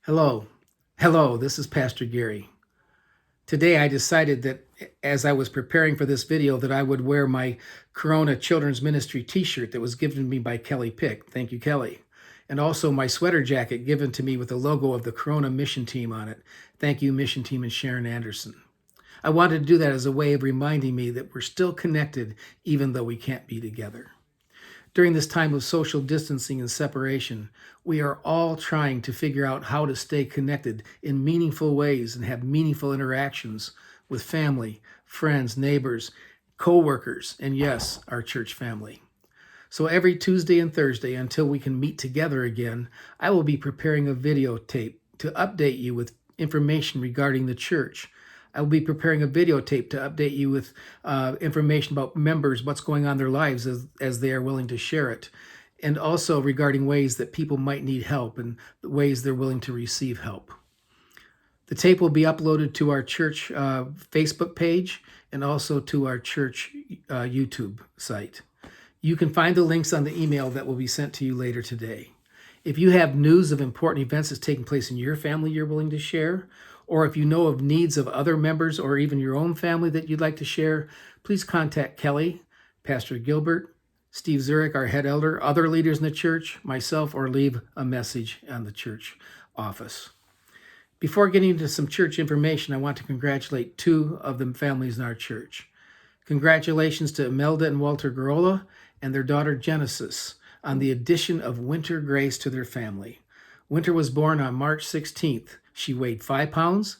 Hello. Hello, this is Pastor Gary. Today I decided that as I was preparing for this video that I would wear my Corona Children's Ministry t-shirt that was given to me by Kelly Pick. Thank you, Kelly. And also my sweater jacket given to me with the logo of the Corona Mission Team on it. Thank you, Mission Team and Sharon Anderson. I wanted to do that as a way of reminding me that we're still connected even though we can't be together. During this time of social distancing and separation, we are all trying to figure out how to stay connected in meaningful ways and have meaningful interactions with family, friends, neighbors, co-workers, and yes, our church family. So every Tuesday and Thursday until we can meet together again, I will be preparing a videotape to update you with information regarding the church. I will be preparing a videotape to update you with information about members, what's going on in their lives as they are willing to share it, and also regarding ways that people might need help and the ways they're willing to receive help. The tape will be uploaded to our church Facebook page and also to our church YouTube site. You can find the links on the email that will be sent to you later today. If you have news of important events that's taking place in your family you're willing to share, or if you know of needs of other members or even your own family that you'd like to share, please contact Kelly, Pastor Gilbert, Steve Zurich, our head elder, other leaders in the church, myself, or leave a message on the church office. Before getting into some church information, I want to congratulate two of the families in our church. Congratulations to Imelda and Walter Garola and their daughter Genesis on the addition of Winter Grace to their family. Winter was born on March 16th. She weighed 5 pounds,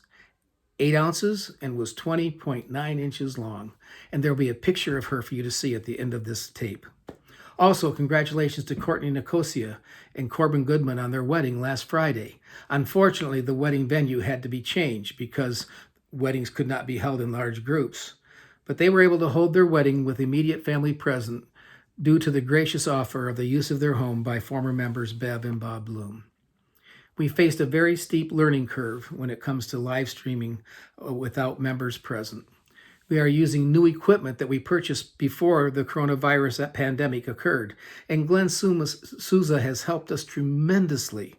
8 ounces, and was 20.9 inches long. And there'll be a picture of her for you to see at the end of this tape. Also, congratulations to Courtney Nicosia and Corbin Goodman on their wedding last Friday. Unfortunately, the wedding venue had to be changed because weddings could not be held in large groups. But they were able to hold their wedding with immediate family present due to the gracious offer of the use of their home by former members Bev and Bob Bloom. We faced a very steep learning curve when it comes to live streaming without members present. We are using new equipment that we purchased before the coronavirus pandemic occurred, and Glenn Souza has helped us tremendously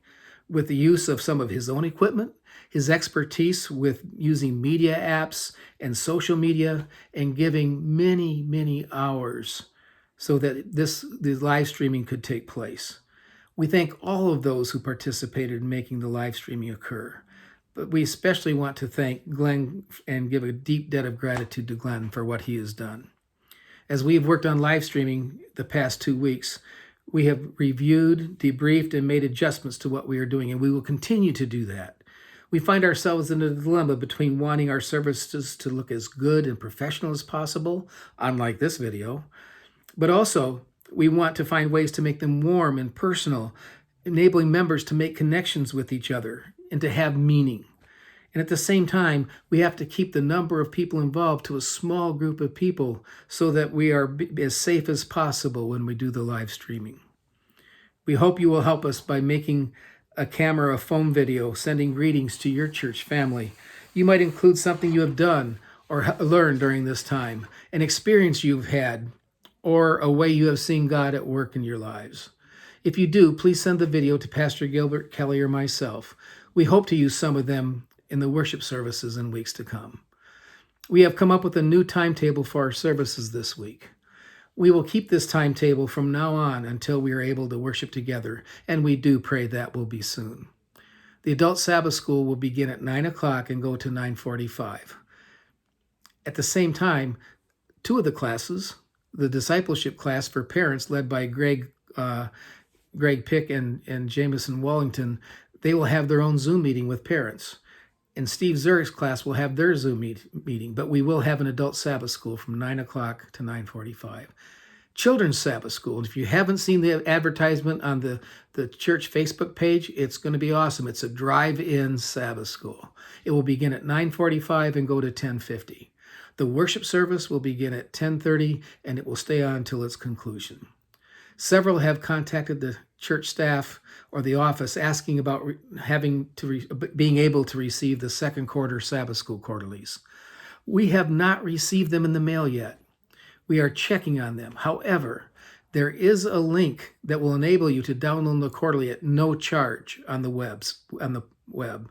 with the use of some of his own equipment, his expertise with using media apps and social media, and giving many, many hours so that the live streaming could take place. We thank all of those who participated in making the live streaming occur. But we especially want to thank Glenn and give a deep debt of gratitude to Glenn for what he has done. As we've worked on live streaming the past 2 weeks, we have reviewed, debriefed, and made adjustments to what we are doing, and we will continue to do that. We find ourselves in a dilemma between wanting our services to look as good and professional as possible, unlike this video, but also we want to find ways to make them warm and personal, enabling members to make connections with each other and to have meaning. And at the same time, we have to keep the number of people involved to a small group of people so that we are as safe as possible when we do the live streaming. We hope you will help us by making a camera, a phone video, sending greetings to your church family. You might include something you have done or learned during this time, an experience you've had, or a way you have seen God at work in your lives. If you do, please send the video to Pastor Gilbert, Kelly, or myself. We hope to use some of them in the worship services in weeks to come. We have come up with a new timetable for our services this week. We will keep this timetable from now on until we are able to worship together, and we do pray that will be soon. The Adult Sabbath School will begin at 9 o'clock and go to 9:45. At the same time, 2 of the classes, the discipleship class for parents led by Greg Pick and Jameson Wallington, they will have their own Zoom meeting with parents. And Steve Zurich's class will have their Zoom meeting, but we will have an adult Sabbath school from 9 o'clock to 9:45. Children's Sabbath School, and if you haven't seen the advertisement on the church Facebook page, it's going to be awesome. It's a drive-in Sabbath school. It will begin at 9:45 and go to 10:50. The worship service will begin at 10:30 and it will stay on until its conclusion. Several have contacted the church staff or the office asking about being able to receive the second quarter Sabbath School quarterlies. We have not received them in the mail yet. We are checking on them. However, There is a link that will enable you to download the quarterly at no charge on the web.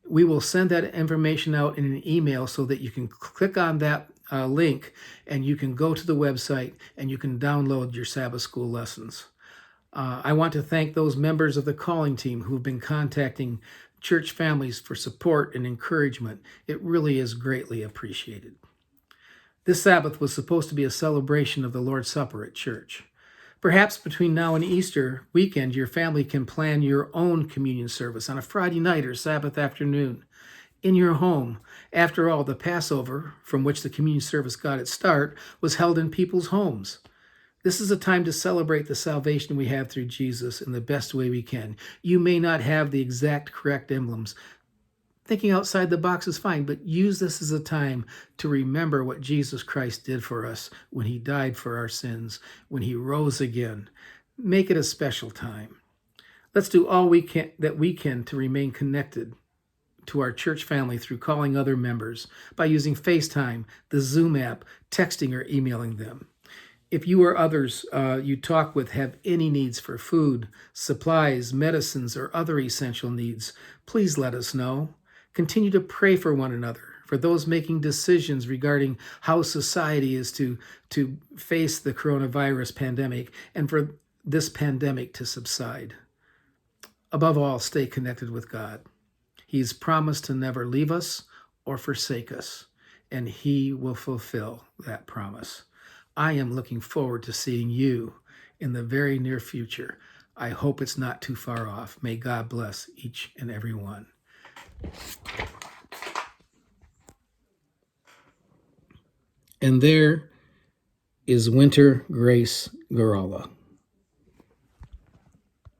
We will send that information out in an email so that you can click on that link and you can go to the website and you can download your Sabbath school lessons. I want to thank those members of the calling team who've been contacting church families for support and encouragement. It really is greatly appreciated. This Sabbath was supposed to be a celebration of the Lord's Supper at church. Perhaps between now and Easter weekend, your family can plan your own communion service on a Friday night or Sabbath afternoon in your home. After all, the Passover, from which the communion service got its start, was held in people's homes. This is a time to celebrate the salvation we have through Jesus in the best way we can. You may not have the exact correct emblems. Thinking outside the box is fine, but use this as a time to remember what Jesus Christ did for us when he died for our sins, when he rose again. Make it a special time. Let's do all we can to remain connected to our church family through calling other members by using FaceTime, the Zoom app, texting or emailing them. If you or others you talk with have any needs for food, supplies, medicines, or other essential needs, please let us know. Continue to pray for one another, for those making decisions regarding how society is to face the coronavirus pandemic and for this pandemic to subside. Above all, stay connected with God. He's promised to never leave us or forsake us, and he will fulfill that promise. I am looking forward to seeing you in the very near future. I hope it's not too far off. May God bless each and every one. And there is Winter Grace Garola.